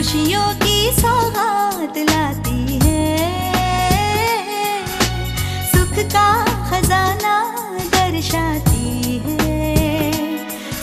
खुशियों की सौगात लाती है, सुख का खजाना दर्शाती है,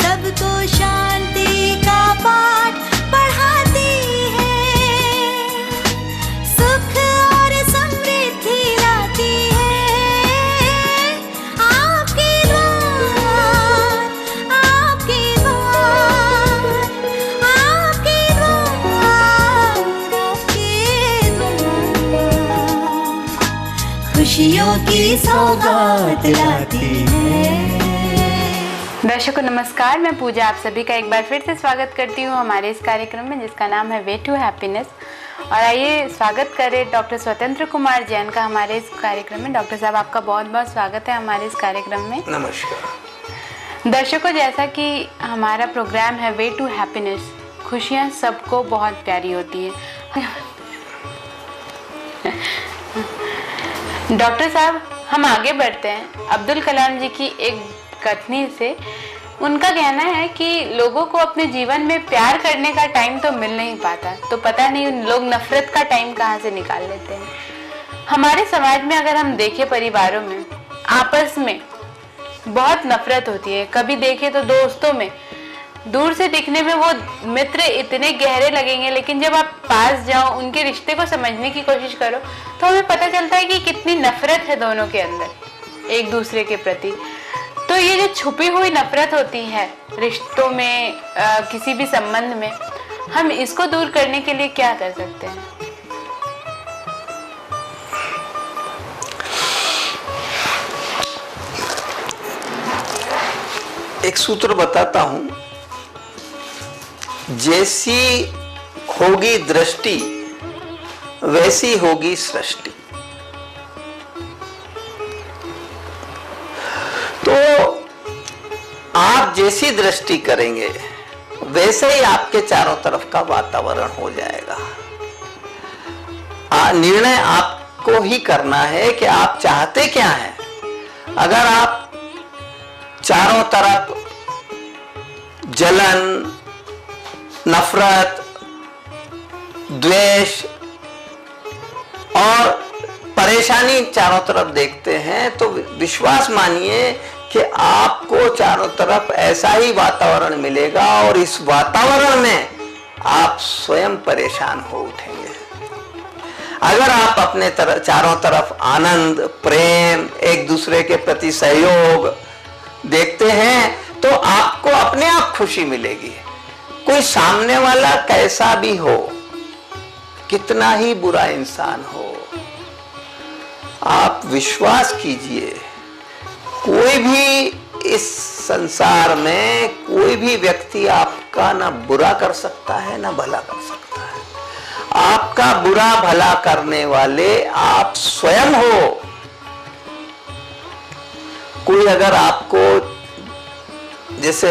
सबको शांति का पाठ पढ़ाती है, सुख और समृद्धि लाती है। आपकी द्वार, आपकी द्वार, आपकी द्वार, आपकी द्वार, खुशियों की सौगात लाती है। दर्शकों नमस्कार, मैं पूजा आप सभी का एक बार फिर से स्वागत करती हूँ हमारे इस कार्यक्रम में जिसका नाम है वे टू हैप्पीनेस। और आइए स्वागत करें डॉक्टर स्वतंत्र कुमार जैन का हमारे इस कार्यक्रम में। डॉक्टर साहब आपका बहुत बहुत स्वागत है हमारे इस कार्यक्रम में। नमस्कार दर्शकों, जैसा कि हमारा प्रोग्राम है वे टू हैप्पीनेस, खुशियाँ सबको बहुत प्यारी होती है। डॉक्टर साहब, हम आगे बढ़ते हैं अब्दुल कलाम जी की एक कथनी से। उनका कहना है कि लोगों को अपने जीवन में प्यार करने का टाइम तो मिल नहीं पाता, तो पता नहीं लोग नफरत का टाइम कहाँ से निकाल लेते हैं। हमारे समाज में अगर हम देखें, परिवारों में आपस में बहुत नफरत होती है। कभी देखें तो दोस्तों में दूर से दिखने में वो मित्र इतने गहरे लगेंगे, लेकिन जब आप पास जाओ, उनके रिश्ते को समझने की कोशिश करो, तो हमें पता चलता है कि कितनी नफरत है दोनों के अंदर एक दूसरे के प्रति। तो ये जो छुपी हुई नफरत होती है रिश्तों में, किसी भी संबंध में, हम इसको दूर करने के लिए क्या कर सकते हैं? एक सूत्र बताता हूं, जैसी होगी दृष्टि वैसी होगी सृष्टि। तो आप जैसी दृष्टि करेंगे वैसे ही आपके चारों तरफ का वातावरण हो जाएगा। निर्णय आपको ही करना है कि आप चाहते क्या हैं। अगर आप चारों तरफ जलन, नफरत, द्वेष और परेशानी चारों तरफ देखते हैं, तो विश्वास मानिए कि आपको चारों तरफ ऐसा ही वातावरण मिलेगा और इस वातावरण में आप स्वयं परेशान हो उठेंगे। अगर आप अपने चारों तरफ आनंद, प्रेम, एक दूसरे के प्रति सहयोग देखते हैं, तो आपको अपने आप खुशी मिलेगी। कोई सामने वाला कैसा भी हो, कितना ही बुरा इंसान हो, आप विश्वास कीजिए, कोई भी इस संसार में कोई भी व्यक्ति आपका ना बुरा कर सकता है ना भला कर सकता है। आपका बुरा भला करने वाले आप स्वयं हो। कोई अगर आपको, जैसे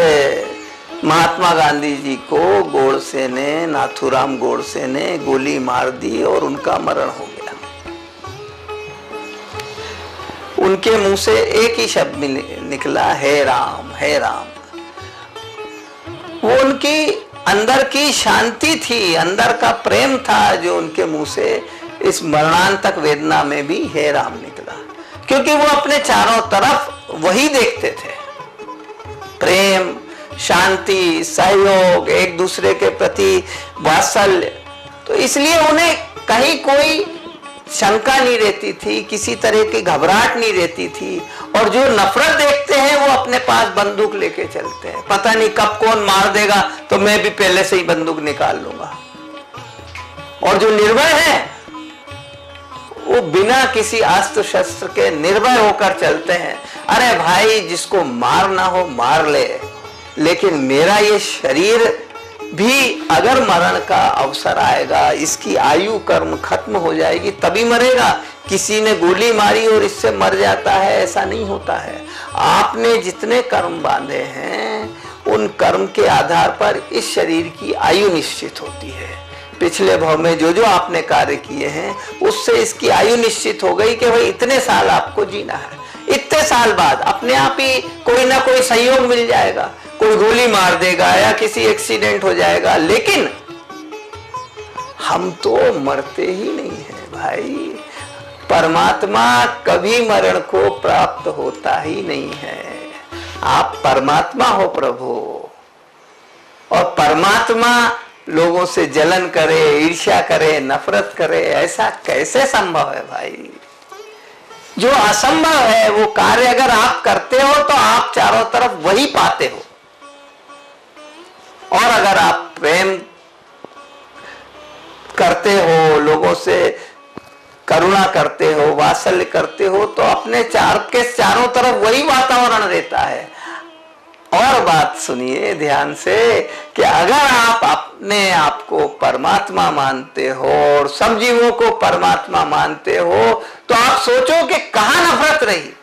महात्मा गांधी जी को गोडसे ने, नाथूराम गोडसे ने गोली मार दी और उनका मरण हो गया। उनके मुंह से एक ही शब्द निकला, हे राम, हे राम। वो उनकी अंदर की शांति थी, अंदर का प्रेम था, जो उनके मुंह से इस मरणांतक वेदना में भी हे राम निकला, क्योंकि वो अपने चारों तरफ वही देखते थे, प्रेम, शांति, सहयोग, एक दूसरे के प्रति वात्सल्य। तो इसलिए उन्हें कहीं कोई शंका नहीं रहती थी, किसी तरह की घबराहट नहीं रहती थी। और जो नफरत देखते हैं वो अपने पास बंदूक लेके चलते हैं, पता नहीं कब कौन मार देगा, तो मैं भी पहले से ही बंदूक निकाल लूंगा। और जो निर्भय है वो बिना किसी अस्त्र शस्त्र के निर्भय होकर चलते हैं। अरे भाई, जिसको मारना हो मार ले, लेकिन मेरा ये शरीर भी अगर मरण का अवसर आएगा, इसकी आयु कर्म खत्म हो जाएगी, तभी मरेगा। किसी ने गोली मारी और इससे मर जाता है, ऐसा नहीं होता है। आपने जितने कर्म बांधे हैं, उन कर्म के आधार पर इस शरीर की आयु निश्चित होती है। पिछले भाव में जो जो आपने कार्य किए हैं, उससे इसकी आयु निश्चित हो गई कि भाई इतने साल आपको जीना है। इतने साल बाद अपने आप ही कोई ना कोई सहयोग मिल जाएगा, कोई गोली मार देगा या किसी एक्सीडेंट हो जाएगा, लेकिन हम तो मरते ही नहीं है भाई। परमात्मा कभी मरण को प्राप्त होता ही नहीं है। आप परमात्मा हो प्रभु, और परमात्मा लोगों से जलन करे, ईर्ष्या करे, नफरत करे, ऐसा कैसे संभव है भाई? जो असंभव है वो कार्य अगर आप करते हो तो आप चारों तरफ वही पाते हो। और अगर आप प्रेम करते हो, लोगों से करुणा करते हो, वात्सल्य करते हो, तो अपने चारों तरफ वही वातावरण रहता है। और बात सुनिए ध्यान से कि अगर आप अपने आप को परमात्मा मानते हो और सब जीवों को परमात्मा मानते हो, तो आप सोचो कि कहां नफरत रही।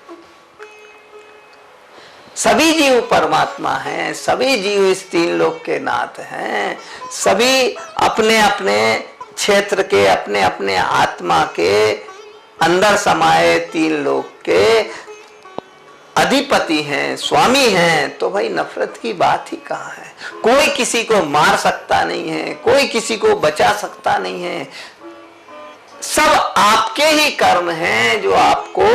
सभी जीव परमात्मा हैं, सभी जीव इस तीन लोक के नाथ हैं, सभी अपने अपने क्षेत्र के, अपने अपने आत्मा के अंदर समाये तीन लोक के अधिपति हैं, स्वामी हैं। तो भाई नफरत की बात ही कहाँ है? कोई किसी को मार सकता नहीं है, कोई किसी को बचा सकता नहीं है। सब आपके ही कर्म हैं जो आपको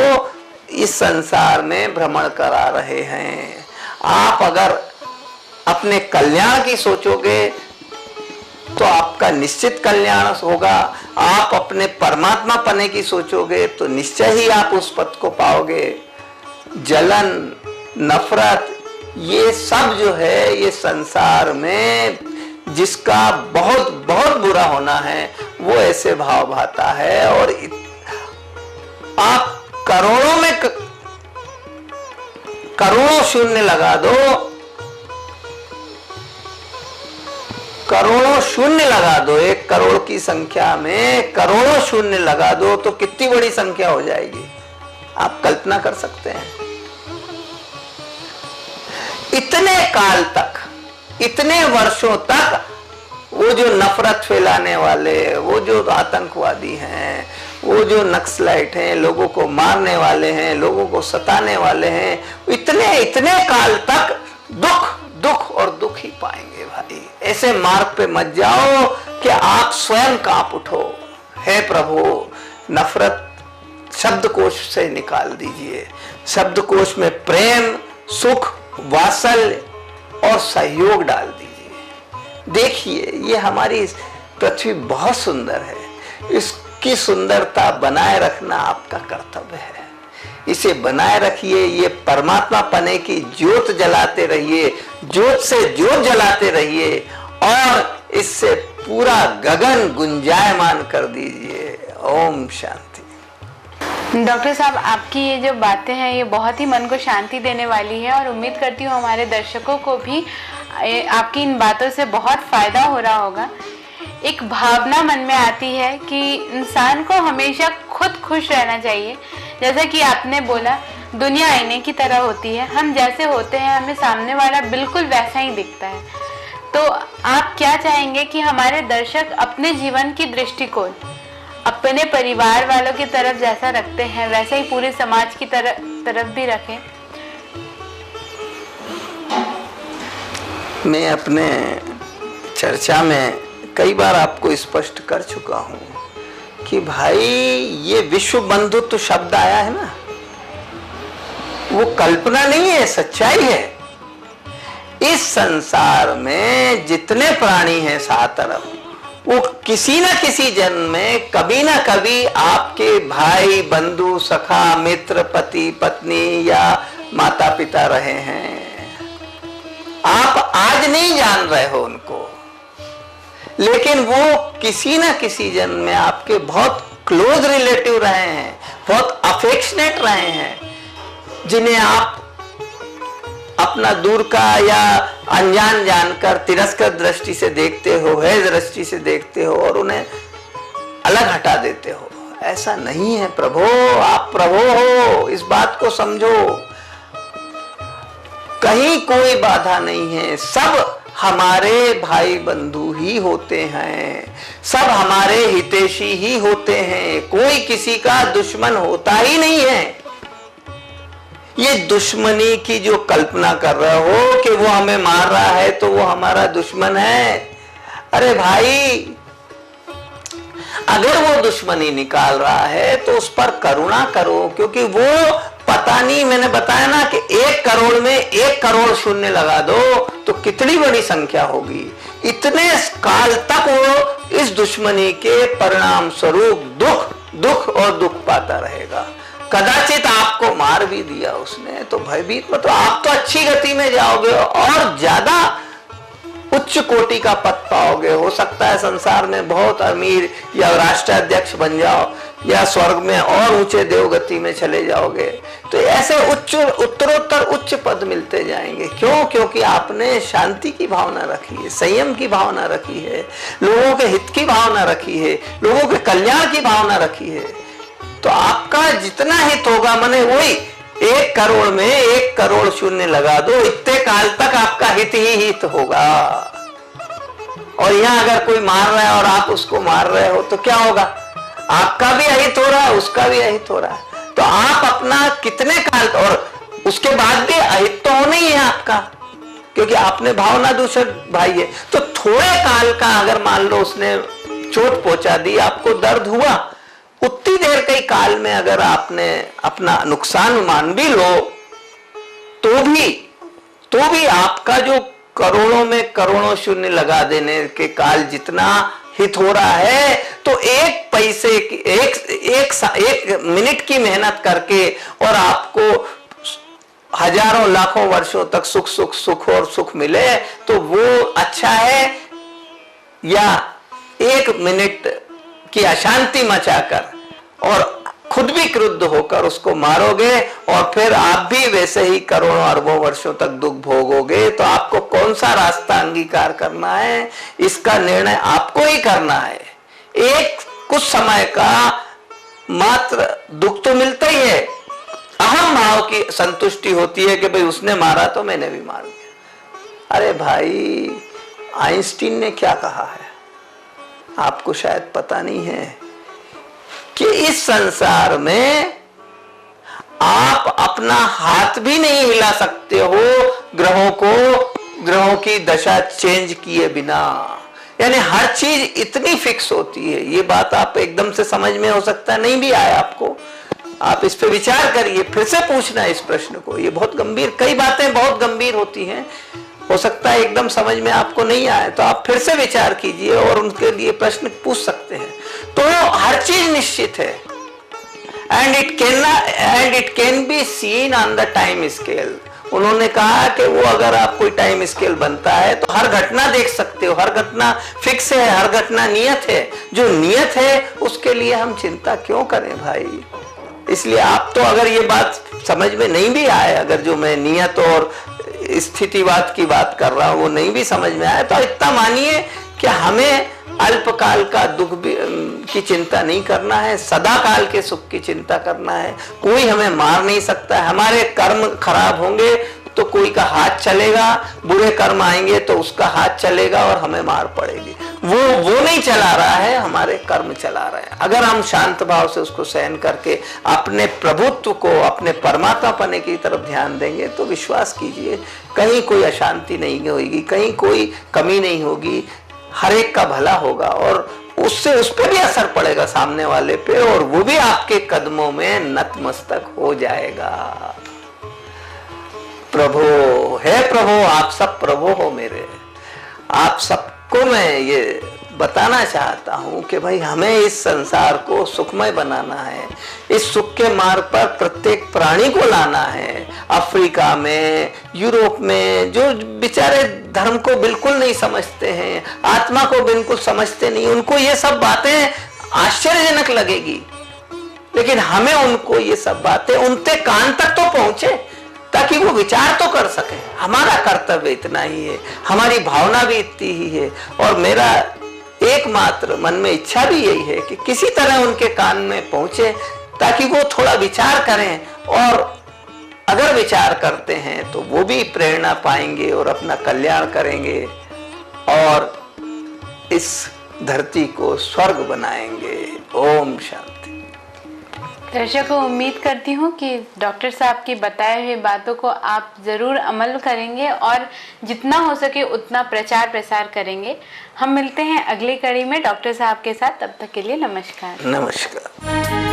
इस संसार में भ्रमण करा रहे हैं। आप अगर अपने कल्याण की सोचोगे तो आपका निश्चित कल्याण होगा। आप अपने परमात्मा पने की सोचोगे तो निश्चय ही आप उस पद को पाओगे। जलन, नफरत, ये सब जो है ये संसार में जिसका बहुत बहुत बुरा होना है वो ऐसे भाव भाता है। और आप करोड़ों में करोड़ों शून्य लगा दो, करोड़ों शून्य लगा दो, 1 करोड़ की संख्या में करोड़ों शून्य लगा दो तो कितनी बड़ी संख्या हो जाएगी, आप कल्पना कर सकते हैं। इतने काल तक, इतने वर्षों तक वो जो नफरत फैलाने वाले, वो जो आतंकवादी हैं, वो जो नक्सलाइट हैं, लोगों को मारने वाले हैं, लोगों को सताने वाले हैं, इतने इतने काल तक दुख दुख और दुख ही पाएंगे भाई। ऐसे मार्ग पे मत जाओ कि आप स्वयं कांप उठो। हे प्रभु, नफरत शब्दकोश से निकाल दीजिए। शब्दकोश में प्रेम, सुख, वात्सल्य और सहयोग डाल दीजिए। देखिए ये हमारी पृथ्वी बहुत सुंदर है, इसकी सुंदरता बनाए रखना आपका कर्तव्य है। इसे बनाए रखिए, ये परमात्मा पने की ज्योत जलाते रहिए, ज्योत से ज्योत जलाते रहिए और इससे पूरा गगन गुंजायमान कर दीजिए। ओम शांति। डॉक्टर साहब, आपकी ये जो बातें हैं ये बहुत ही मन को शांति देने वाली है और उम्मीद करती हूँ हमारे दर्शकों को भी आपकी इन बातों से बहुत फायदा हो रहा होगा। एक भावना मन में आती है कि इंसान को हमेशा खुद खुश रहना चाहिए। जैसा कि आपने बोला, दुनिया आईने की तरह होती है, हम जैसे होते हैं हमें सामने वाला बिल्कुल वैसा ही दिखता है। तो आप क्या चाहेंगे कि हमारे दर्शक अपने जीवन की दृष्टिकोण अपने परिवार वालों की तरफ जैसा रखते हैं वैसे ही पूरे समाज की तरफ भी रखें? मैं अपने चर्चा में कई बार आपको स्पष्ट कर चुका हूं कि भाई ये विश्व बंधुत्व शब्द आया है ना, वो कल्पना नहीं है, सच्चाई है। इस संसार में जितने प्राणी हैं 7 अरब, वो किसी न किसी जन्म में कभी ना कभी आपके भाई, बंधु, सखा, मित्र, पति, पत्नी या माता पिता रहे हैं। आप आज नहीं जान रहे हो उनको, लेकिन वो किसी न किसी जन्म में आपके बहुत क्लोज रिलेटिव रहे हैं, बहुत अफेक्शनेट रहे हैं, जिन्हें आप अपना दूर का या अनजान जानकर तिरस्कार दृष्टि से देखते हो, है दृष्टि से देखते हो और उन्हें अलग हटा देते हो। ऐसा नहीं है प्रभु, आप प्रभु हो, इस बात को समझो। कहीं कोई बाधा नहीं है, सब हमारे भाई बंधु ही होते हैं, सब हमारे हितैषी ही होते हैं, कोई किसी का दुश्मन होता ही नहीं है। ये दुश्मनी की जो कल्पना कर रहे हो कि वो हमें मार रहा है तो वो हमारा दुश्मन है, अरे भाई अगर वो दुश्मनी निकाल रहा है तो उस पर करुणा करो, क्योंकि वो पता नहीं, मैंने बताया ना कि 1 करोड़ में 1 करोड़ शून्य लगा दो तो कितनी बड़ी संख्या होगी। इतने काल तक वो इस दुश्मनी के परिणाम स्वरूप दुख और दुख पाता रहेगा। कदाचित आपको मार भी दिया उसने तो भयभीत मत, तो आप तो अच्छी गति में जाओगे और ज्यादा उच्च कोटि का पद पाओगे। हो सकता है संसार में बहुत अमीर या राष्ट्राध्यक्ष बन जाओ या स्वर्ग में और ऊंचे देवगति में चले जाओगे। तो ऐसे उत्तरोत्तर उच्च पद मिलते जाएंगे। क्यों? क्योंकि आपने शांति की भावना रखी है, संयम की भावना रखी है, लोगों के हित की भावना रखी है, लोगों के कल्याण की भावना रखी है। तो आपका जितना हित होगा, माने वही 1 करोड़ में 1 करोड़ शून्य लगा दो, इतने काल तक आपका हित ही हित होगा। और यहाँ अगर कोई मार रहा है और आप उसको मार रहे हो तो क्या होगा? आपका भी अहित हो रहा है, उसका भी अहित हो रहा है। तो आप अपना कितने काल, और उसके बाद भी अहित तो होना ही है आपका, क्योंकि आपने भावना दूसरे भाई है। तो थोड़े काल का अगर मान लो उसने चोट पहुंचा दी, आपको दर्द हुआ, उतनी देर के काल में अगर आपने अपना नुकसान मान भी लो तो भी आपका जो करोड़ों में करोड़ों शून्य लगा देने के काल जितना हित हो रहा है, तो 1 पैसे की 1 मिनट की मेहनत करके और आपको हजारों लाखों वर्षों तक सुख और सुख मिले तो वो अच्छा है, या 1 मिनट की अशांति मचाकर और खुद भी क्रुद्ध होकर उसको मारोगे और फिर आप भी वैसे ही करोड़ों अरबों वर्षों तक दुख भोगोगे। तो आपको कौन सा रास्ता अंगीकार करना है, इसका निर्णय आपको ही करना है। कुछ समय का मात्र दुख तो मिलता ही है, अहम भाव की संतुष्टि होती है कि भाई उसने मारा तो मैंने भी मार दिया। अरे भाई, आइंस्टीन ने क्या कहा है आपको शायद पता नहीं है कि इस संसार में आप अपना हाथ भी नहीं हिला सकते हो ग्रहों की दशा चेंज किए बिना। यानी हर चीज इतनी फिक्स होती है। ये बात आप एकदम से समझ में हो सकता है नहीं भी आया आपको, आप इस पे विचार करिए, फिर से पूछना इस प्रश्न को। ये बहुत गंभीर, कई बातें बहुत गंभीर होती हैं, हो सकता है एकदम समझ में आपको नहीं आए, तो आप फिर से विचार कीजिए और उनके लिए प्रश्न पूछ सकते हैं। तो हर चीज निश्चित है, and it can be seen on the time scale. उन्होंने कहा कि वो अगर आप कोई टाइम स्केल बनता है तो हर घटना देख सकते हो, हर घटना फिक्स है, हर घटना नियत है। जो नियत है उसके लिए हम चिंता क्यों करें भाई। इसलिए आप तो अगर ये बात समझ में नहीं भी आए, अगर जो मैं नियत और स्थितिवाद की बात कर रहा हूं वो नहीं भी समझ में आए, तो इतना मानिए कि हमें अल्पकाल का दुख की चिंता नहीं करना है, सदा काल के सुख की चिंता करना है। कोई हमें मार नहीं सकता है। हमारे कर्म खराब होंगे तो कोई का हाथ चलेगा, बुरे कर्म आएंगे तो उसका हाथ चलेगा और हमें मार पड़ेगी। वो नहीं चला रहा है, हमारे कर्म चला रहे हैं। अगर हम शांत भाव से उसको सहन करके अपने प्रभुत्व को, अपने परमात्मा पने की तरफ ध्यान देंगे तो विश्वास कीजिए कहीं कोई अशांति नहीं होगी, कहीं कोई कमी नहीं होगी, हर एक का भला होगा और उससे उस पर भी असर पड़ेगा सामने वाले पे, और वो भी आपके कदमों में नतमस्तक हो जाएगा। प्रभु है, प्रभु आप सब प्रभु हो मेरे। आप सबको मैं ये बताना चाहता हूं कि भाई हमें इस संसार को सुखमय बनाना है, इस सुख के मार्ग पर प्रत्येक प्राणी को लाना है। अफ्रीका में, यूरोप में जो बेचारे धर्म को बिल्कुल नहीं समझते हैं, आत्मा को बिल्कुल समझते नहीं, उनको ये सब बातें आश्चर्यजनक लगेगी, लेकिन हमें उनको ये सब बातें उनके कान तक तो पहुंचे ताकि वो विचार तो कर सके। हमारा कर्तव्य इतना ही है, हमारी भावना भी इतनी ही है, और मेरा एकमात्र मन में इच्छा भी यही है कि किसी तरह उनके कान में पहुंचे ताकि वो थोड़ा विचार करें, और अगर विचार करते हैं तो वो भी प्रेरणा पाएंगे और अपना कल्याण करेंगे और इस धरती को स्वर्ग बनाएंगे। ओम शांति। दर्शकों, उम्मीद करती हूँ कि डॉक्टर साहब की बताए हुए बातों को आप ज़रूर अमल करेंगे और जितना हो सके उतना प्रचार प्रसार करेंगे। हम मिलते हैं अगली कड़ी में डॉक्टर साहब के साथ, तब तक के लिए नमस्कार। नमस्कार।